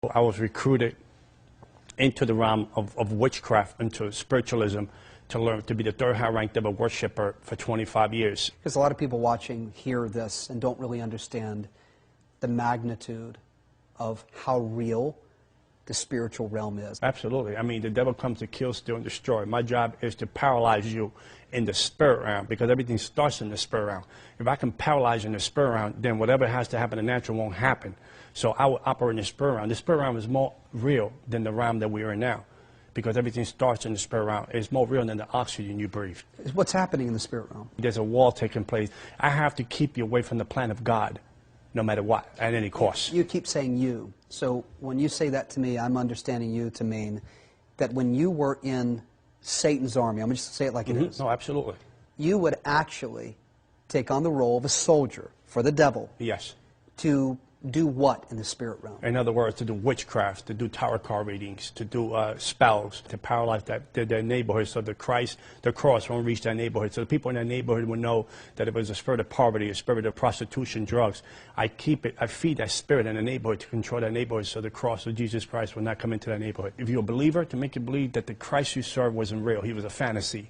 I was recruited into the realm of witchcraft, into spiritualism, to learn to be the third high-ranked devil worshiper for 25 years. Because a lot of people watching hear this and don't really understand the magnitude of how real the spiritual realm is. Absolutely. I mean, the devil comes to kill, steal, and destroy. My job is to paralyze you in the spirit realm, because everything starts in the spirit realm. If I can paralyze you in the spirit realm, then whatever has to happen in the natural won't happen. So I will operate in the spirit realm. The spirit realm is more real than the realm that we are in now, because everything starts in the spirit realm. It's more real than the oxygen you breathe. What's happening in the spirit realm? There's a war taking place. I have to keep you away from the plan of God, no matter what, at any cost. You keep saying you. So when you say that to me, I'm understanding you to mean that when you were in Satan's army, I'm going to just say it like it is. No, absolutely. You would actually take on the role of a soldier for the devil. Yes. To do what in the spirit realm? In other words, to do witchcraft, to do tarot card readings, to do spells, to paralyze their neighborhood, so the cross won't reach that neighborhood. So the people in that neighborhood will know that if it was a spirit of poverty, a spirit of prostitution, drugs, I feed that spirit in the neighborhood to control that neighborhood, so the cross of Jesus Christ will not come into that neighborhood. If you're a believer, to make you believe that the Christ you serve wasn't real, he was a fantasy.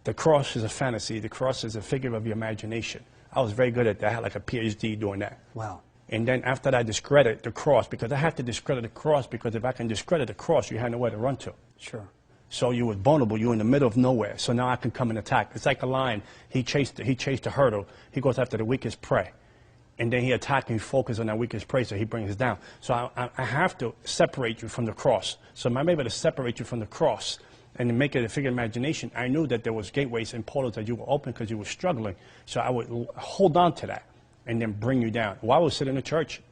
The cross is a fantasy. The cross is a figure of your imagination. I was very good at that. I had like a PhD doing that. Wow. And then after that, I discredit the cross, because I have to discredit the cross, because if I can discredit the cross, you had nowhere to run to. Sure. So you were vulnerable. You were in the middle of nowhere. So now I can come and attack. It's like a lion. He chased the hurdle. He goes after the weakest prey. And then he attacks and he focuses on that weakest prey, so he brings us down. So I have to separate you from the cross. So I'm able to separate you from the cross and to make it a figure of imagination. I knew that there was gateways and portals that you were open because you were struggling. So I would hold on to that and then bring you down. Well, I would sit in the church.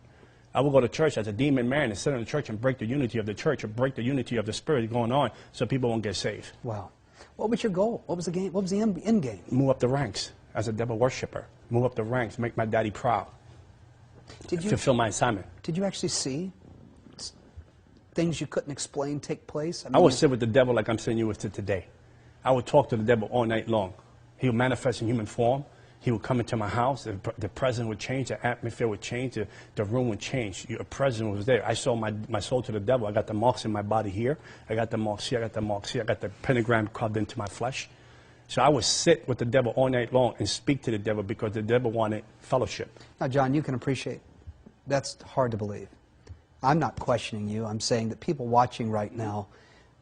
I would go to church as a demon man and sit in the church and break the unity of the church, or break the unity of the spirit going on, so people won't get saved. Wow. What was your goal? What was the game? What was the end game? Move up the ranks as a devil worshiper. Move up the ranks. Make my daddy proud. Did you fulfill my assignment? Did you actually see things you couldn't explain take place? I would sit with the devil like I'm sitting you with today. I would talk to the devil all night long. He would manifest in human form. He would come into my house. The presence would change. The atmosphere would change. The room would change. Your presence was there. I sold my soul to the devil. I got the marks in my body here. I got the marks here. I got the marks here. I got the pentagram carved into my flesh. So I would sit with the devil all night long and speak to the devil, because the devil wanted fellowship. Now, John, you can appreciate that's hard to believe. I'm not questioning you. I'm saying that people watching right now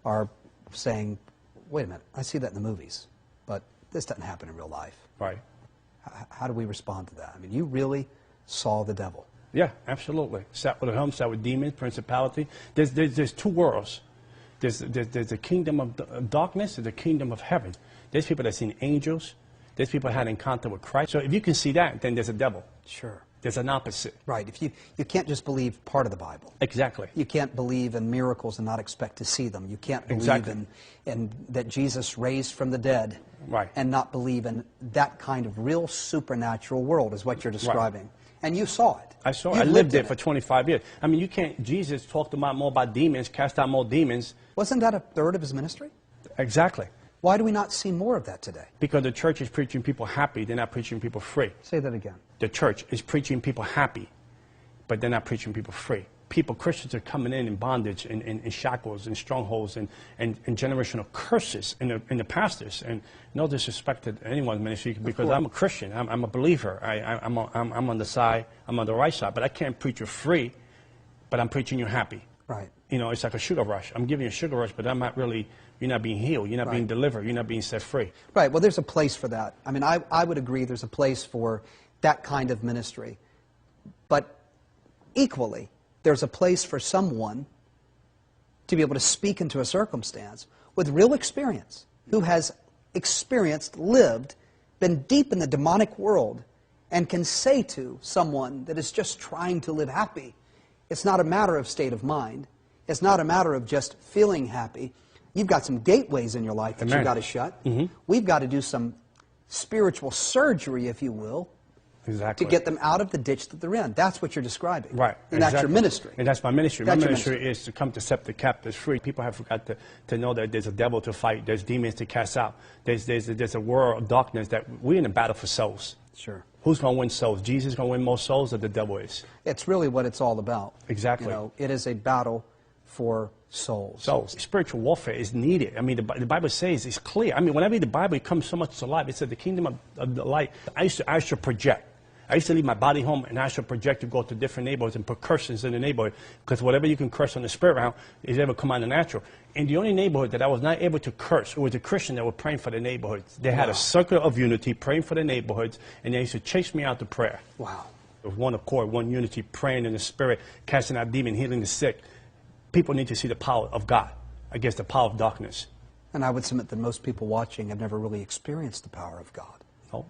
are saying, wait a minute, I see that in the movies, but this doesn't happen in real life. Right. How do we respond to that? I mean, you really saw the devil. Yeah, absolutely. Sat with a helm, sat with demons, principality. There's two worlds. There's the kingdom of darkness and the kingdom of heaven. There's people that seen angels. There's people that had encounter with Christ. So if you can see that, then there's a devil. Sure. There's an opposite. Right. If you can't just believe part of the Bible. Exactly. You can't believe in miracles and not expect to see them. You can't believe in that Jesus raised from the dead. Right. And not believe in that kind of real supernatural world is what you're describing. Right. And you saw it. I saw it. I lived it for 25 years. I mean, you can't, Jesus talked about more about demons, cast out more demons. Wasn't that a third of his ministry? Exactly. Why do we not see more of that today? Because the church is preaching people happy. They're not preaching people free. Say that again. The church is preaching people happy, but they're not preaching people free. Christians are coming in bondage, in shackles, and strongholds, and generational curses in the pastors. And no disrespect to anyone's ministry, because I'm a Christian. I'm a believer. I'm on the side. I'm on the right side. But I can't preach you free, but I'm preaching you happy. Right. You know, it's like a sugar rush. I'm giving you a sugar rush, but I'm not really, you're not being healed. You're not being delivered. You're not being set free. Right. Well, there's a place for that. I mean, I would agree there's a place for that kind of ministry. But equally, there's a place for someone to be able to speak into a circumstance with real experience, who has experienced, lived, been deep in the demonic world, and can say to someone that is just trying to live happy, it's not a matter of state of mind. It's not a matter of just feeling happy. You've got some gateways in your life that you've got to shut. We've got to do some spiritual surgery, if you will, Exactly. to get them out of the ditch that they're in. That's what you're describing. Right. And that's your ministry. And that's my ministry. That's my ministry is to come to set the captives free. People have forgot to know that there's a devil to fight. There's demons to cast out. There's a world of darkness that we're in a battle for souls. Sure. Who's going to win souls? Jesus going to win more souls, or the devil is? It's really what it's all about. Exactly. You know, it is a battle for souls. So spiritual warfare is needed. I mean, the Bible says it's clear. I mean, when I read the Bible, it comes so much to life. It said the kingdom of the light. I used to project. I used to leave my body home, and I used to project to go to different neighborhoods and put curses in the neighborhood, because whatever you can curse on the spirit realm is ever come out of the natural. And the only neighborhood that I was not able to curse, it was a Christian that were praying for the neighborhoods. They had a circle of unity, praying for the neighborhoods, and they used to chase me out to prayer. Wow. It was one accord, one unity, praying in the spirit, casting out demons, healing the sick. People need to see the power of God against the power of darkness. And I would submit that most people watching have never really experienced the power of God. No.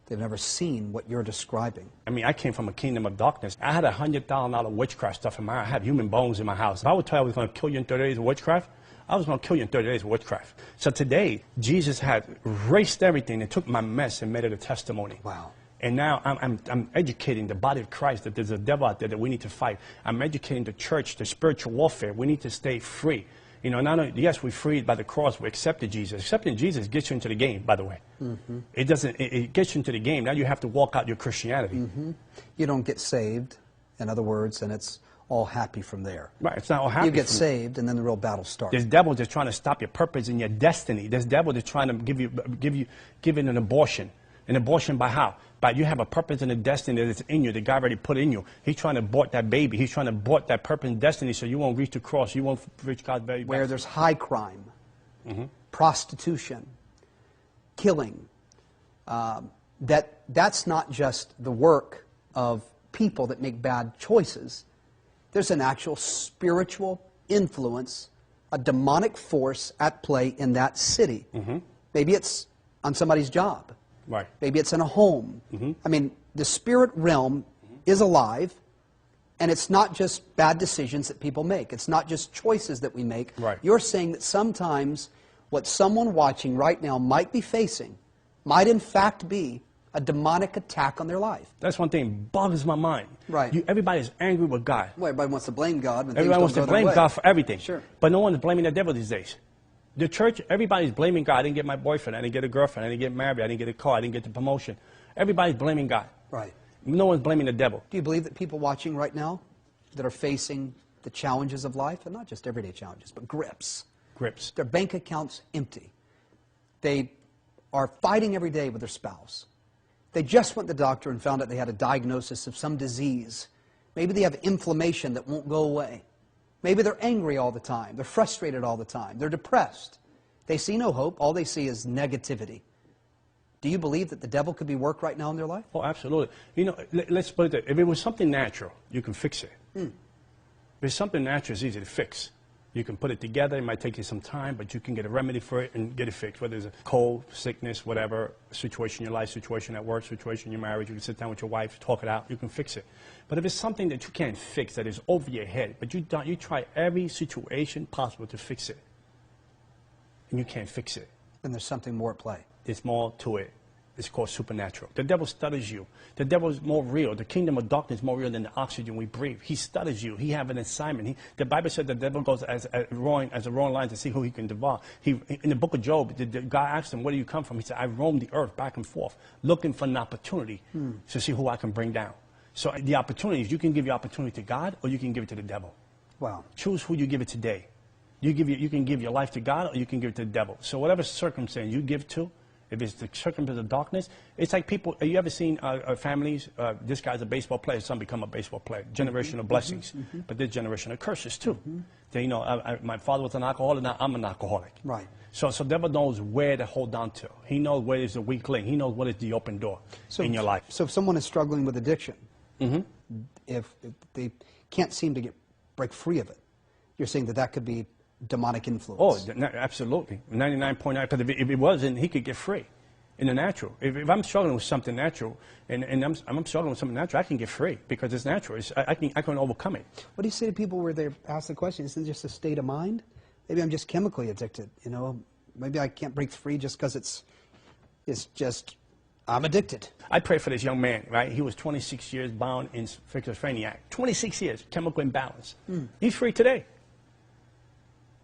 They've never seen what you're describing. I mean, I came from a kingdom of darkness. I had $100,000 witchcraft stuff in my house. I had human bones in my house. If I would tell you I was going to kill you in 30 days of witchcraft, I was going to kill you in 30 days of witchcraft. So today, Jesus had erased everything and took my mess and made it a testimony. Wow. And now I'm educating the body of Christ that there's a devil out there that we need to fight. I'm educating the church, the spiritual warfare. We need to stay free. You know, not only, yes, we're freed by the cross. We accepted Jesus. Accepting Jesus gets you into the game, by the way. Mm-hmm. It gets you into the game. Now you have to walk out your Christianity. Mm-hmm. You don't get saved, in other words, and it's all happy from there. Right, it's not all happy. You get saved, and then the real battle starts. There's devils that's trying to stop your purpose and your destiny. There's devils that's trying to give it an abortion. An abortion by how? By you have a purpose and a destiny that's in you, that God already put in you. He's trying to abort that baby. He's trying to abort that purpose and destiny so you won't reach the cross. You won't reach God's very best. Where there's high crime, prostitution, killing, that's not just the work of people that make bad choices. There's an actual spiritual influence, a demonic force at play in that city. Maybe it's on somebody's job. Right. Maybe it's in a home. I mean, the spirit realm is alive, and it's not just bad decisions that people make. It's not just choices that we make. Right. You're saying that sometimes what someone watching right now might be facing might in fact be a demonic attack on their life. That's one thing boggles my mind. Right. Everybody's angry with God. Well, everybody wants to blame God when Everybody wants to blame God for everything. Sure. But no one's blaming the devil these days. The church, everybody's blaming God. I didn't get my boyfriend. I didn't get a girlfriend. I didn't get married. I didn't get a car. I didn't get the promotion. Everybody's blaming God. Right. No one's blaming the devil. Do you believe that people watching right now that are facing the challenges of life, and not just everyday challenges, but grips, their bank accounts empty, they are fighting every day with their spouse, they just went to the doctor and found out they had a diagnosis of some disease, maybe they have inflammation that won't go away, maybe they're angry all the time, they're frustrated all the time, they're depressed, they see no hope, all they see is negativity. Do you believe that the devil could be worked right now in their life? Oh, absolutely. You know, let's put it there. If it was something natural, you can fix it. If it's something natural, it's easy to fix. You can put it together. It might take you some time, but you can get a remedy for it and get it fixed. Whether it's a cold, sickness, whatever, situation in your life, situation at work, situation in your marriage, you can sit down with your wife, talk it out. You can fix it. But if it's something that you can't fix, that is over your head, but you try every situation possible to fix it, and you can't fix it. Then there's something more at play. There's more to it. It's called supernatural. The devil studies you. The devil is more real. The kingdom of darkness is more real than the oxygen we breathe. He studies you. He has an assignment. The Bible said the devil goes as a roaring lion to see who he can devour. In the book of Job, God asked him, where do you come from? He said, I roam the earth back and forth, looking for an opportunity to see who I can bring down. So the opportunities, you can give your opportunity to God or you can give it to the devil. Wow. Choose who you give it today. You can give your life to God or you can give it to the devil. So whatever circumstance you give to, if it's the circumstance of darkness, it's like people, have you ever seen families, this guy's a baseball player, son become a baseball player, generational blessings, but this generation of curses too. They, you know, my father was an alcoholic, now I'm an alcoholic. Right. So devil knows where to hold on to. He knows where is the weak link. He knows what is the open door in your life. So if someone is struggling with addiction, if they can't seem to break free of it, you're saying that could be demonic influence. Oh, absolutely. 99.9, because if it wasn't, he could get free in the natural. If I'm struggling with something natural, and I'm struggling with something natural, I can get free because it's natural. I can overcome it. What do you say to people where they ask the question, isn't it just a state of mind? Maybe I'm just chemically addicted, you know? Maybe I can't break free just because it's just, I'm addicted. I pray for this young man, right? He was 26 years bound in schizophrenia. 26 years, chemical imbalance. He's free today.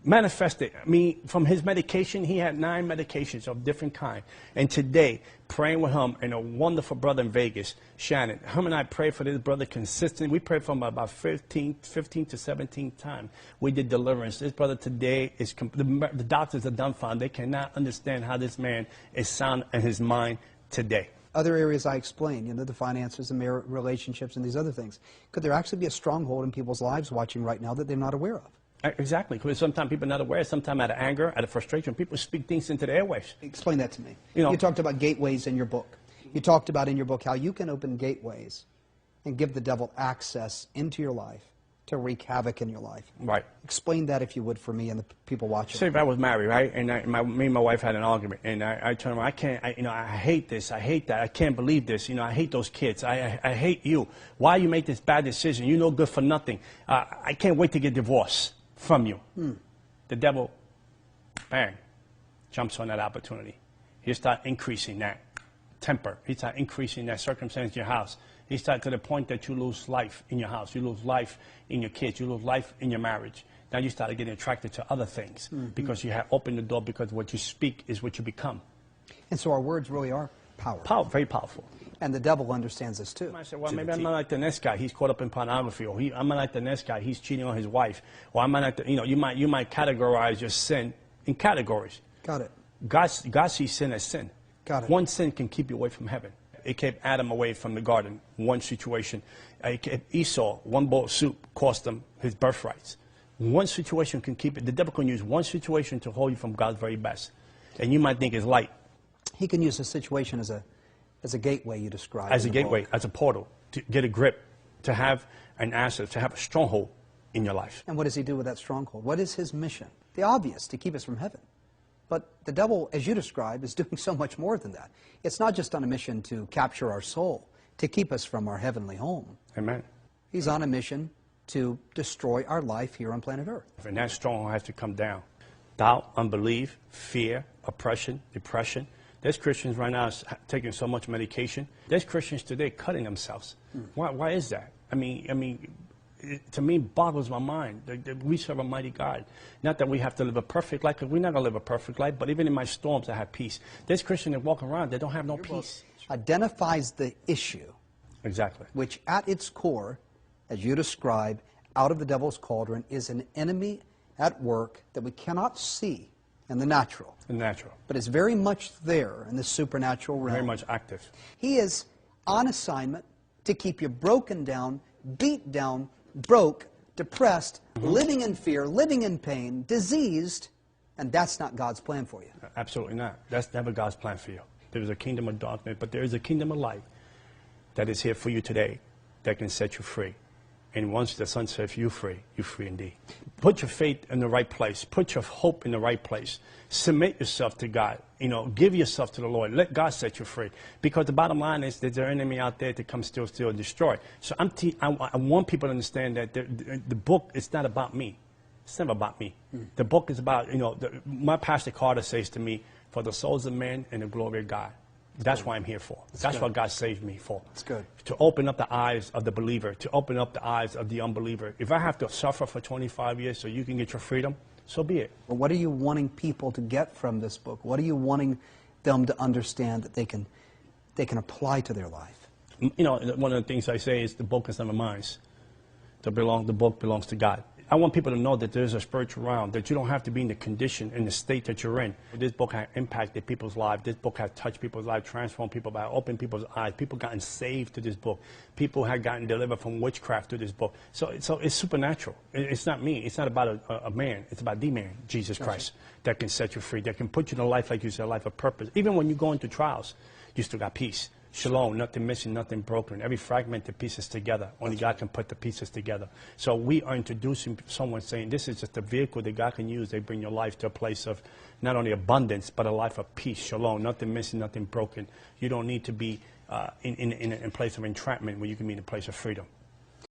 manifested. I mean, from his medication, he had 9 medications of different kind. And today, praying with him and a wonderful brother in Vegas, Shannon, him and I prayed for this brother consistently. We prayed for him about 15 to 17 times. We did deliverance. This brother today is, the doctors are dumbfounded. They cannot understand how this man is sound in his mind today. Other areas I explained, the finances and marriage relationships and these other things. Could there actually be a stronghold in people's lives watching right now that they're not aware of? Exactly, because sometimes people are not aware, sometimes out of anger, out of frustration, people speak things into the airwaves. Explain that to me. You talked about gateways in your book. You talked about in your book how you can open gateways and give the devil access into your life to wreak havoc in your life. Right. Explain that, if you would, for me and the people watching. Say if I was married, right, and me and my wife had an argument, and I told her, I hate this, I hate that, I can't believe this, I hate those kids, I hate you. Why you make this bad decision? You're no good for nothing. I can't wait to get divorced from you. The devil, bang, jumps on that opportunity. He start increasing that temper. He start increasing that circumstance in your house. He start to the point that you lose life in your house. You lose life in your kids. You lose life in your marriage. Now you start getting attracted to other things because you have opened the door, because what you speak is what you become. And so our words really are powerful. Very powerful. And the devil understands this too. I said, well, maybe I'm not like the next guy. He's caught up in pornography, or I'm not like the next guy. He's cheating on his wife, or I'm not like the, you might categorize your sin in categories. Got it. God sees sin as sin. Got it. One sin can keep you away from heaven. It kept Adam away from the garden. One situation. It kept Esau, one bowl of soup cost him his birthrights. One situation can keep it. The devil can use one situation to hold you from God's very best. And you might think it's light. He can use a situation as a gateway, you described. As a gateway, as a portal, to get a grip, to have an asset, to have a stronghold in your life. And what does he do with that stronghold? What is his mission? The obvious, to keep us from heaven. But the devil, as you described, is doing so much more than that. It's not just on a mission to capture our soul, to keep us from our heavenly home. Amen. He's on a mission to destroy our life here on planet Earth. And that stronghold has to come down. Doubt, unbelief, fear, oppression, depression. There's Christians right now taking so much medication. There's Christians today cutting themselves. Why is that? I mean, to me, it boggles my mind. We serve a mighty God. Not that we have to live a perfect life, because we're not going to live a perfect life, but even in my storms, I have peace. There's Christians that walk around, they don't have no peace. Identifies the issue. Exactly. Which at its core, as you describe, out of the devil's cauldron, is an enemy at work that we cannot see in the natural. The natural. But is very much there in the supernatural realm. Very much active. He is on assignment to keep you broken down, beat down, broke, depressed, living in fear, living in pain, diseased, and that's not God's plan for you. Absolutely not. That's never God's plan for you. There is a kingdom of darkness, but there is a kingdom of light that is here for you today that can set you free. And once the Son sets you free indeed. Put your faith in the right place. Put your hope in the right place. Submit yourself to God. Give yourself to the Lord. Let God set you free. Because the bottom line is that there's an enemy out there to come steal, and destroy. So I want people to understand that the book is not about me. It's never about me. The book is about, my Pastor Carter says to me, for the souls of men and the glory of God. That's what I'm here for. That's what God saved me for. That's good. To open up the eyes of the believer, to open up the eyes of the unbeliever. If I have to suffer for 25 years so you can get your freedom, so be it. Well, what are you wanting people to get from this book? What are you wanting them to understand that they can apply to their life? One of the things I say is the book is never mine. The book belongs to God. I want people to know that there's a spiritual realm, that you don't have to be in the condition, in the state that you're in. This book has impacted people's lives. This book has touched people's lives, transformed people's lives, opened people's eyes. People gotten saved to this book. People have gotten delivered from witchcraft to this book. So it's supernatural. It's not me. It's not about a man. It's about the man, Jesus Christ, that can set you free, that can put you in a life, like you said, a life of purpose. Even when you go into trials, you still got peace. Shalom, nothing missing, nothing broken. Every fragmented pieces together. Only God can put the pieces together. So we are introducing someone saying this is just a vehicle that God can use. They bring your life to a place of not only abundance, but a life of peace. Shalom, nothing missing, nothing broken. You don't need to be in a place of entrapment where you can be in a place of freedom.